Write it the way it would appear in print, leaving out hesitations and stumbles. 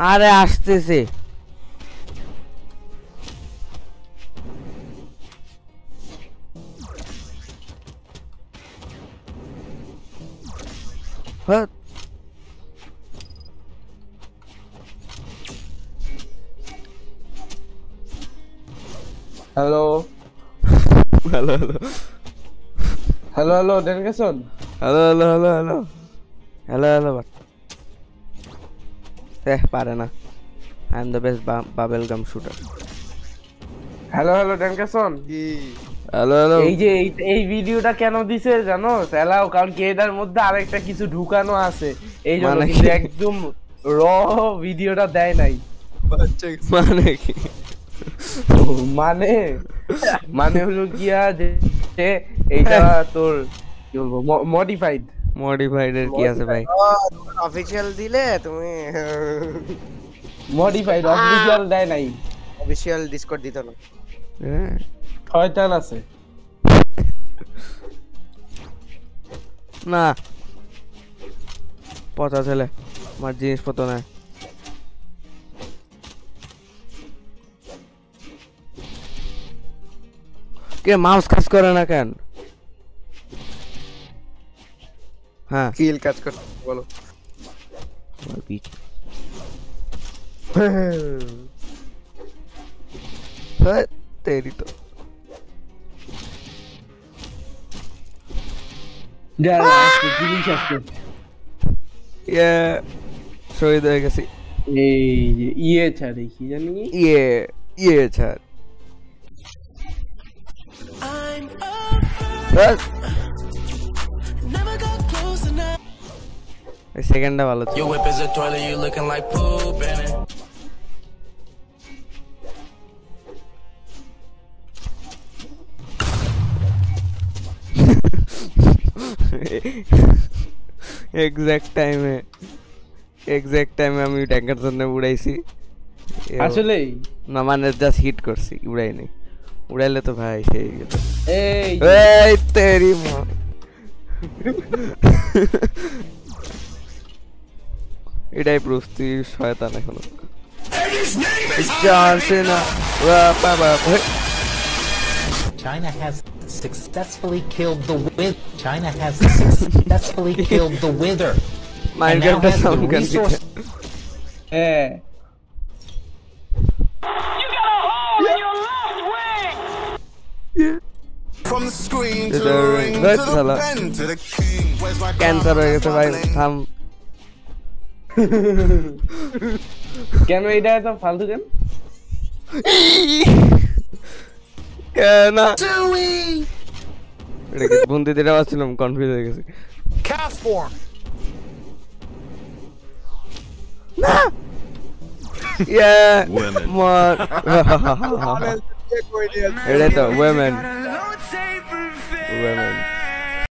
আরে আসতেছে হ্যাঁ hello hello hello hello hello ডেনকেসন hello hello hello hello hello hello পারে না I am the best bubble gum shooter hello hello ডেনকেসন হ্যালো হ্যালো এই যে এই ভিডিওটা কেন দিছে জানো এলাও কারণ কি এটার মধ্যে আরেকটা কিছু ঢুকানো আছে এই জন্য মানে কিন্তু কি? একদম র ভিডিওটা দেয় নাই মানে কি মানে মানে হলো গিয়া যে এইটা তোর কি বলবো মডিফাইড মডিফাইড এর কি আছে ভাই অফিশিয়াল দিলে তুমি মডিফাইড অফিশিয়াল দেয় নাই অফিশিয়াল ডিসকর্ড দিত না হ্যাঁ শয়তান আছে না পচা ছেলে আমার জিনিসপত্র নেয় কে মাউস কাজ করে না কেন হ্যাঁ কিল কাজ করতে বলো তেরি তো যারা জিনিস আছে ইয়ে শহীদ হয়ে গেছি এই যে ইয়ে ছাড়ে কি জানি ইয়ে ছাড় সেকেন্ডটা ভালো ছিল Your whip is a toilet, you looking like poop in it. Exact টাইমে আমি ট্যাঙ্কার জন্য উড়াইছি আসলে না মানে জাস্ট হিট করছি উড়াইনি উড়াইলে তো ভাই সেই গেল এই এই তেরি মা এটাই প্রস্তুতি শয়তান এখনো China has successfully killed the wither. China has successfully killed the wither. And now has the resource. হ্যাঁ From the screen to the the ring to right the fella. pen to the king. Where's my cancer হয়ে গেছে ভাই থাম কেন এটা এত ফালতু কেন না এটা কি বন্ধু দিতে পারছিলাম কনফিউজ হয়ে গেছে calf form? Women. এটাই তো women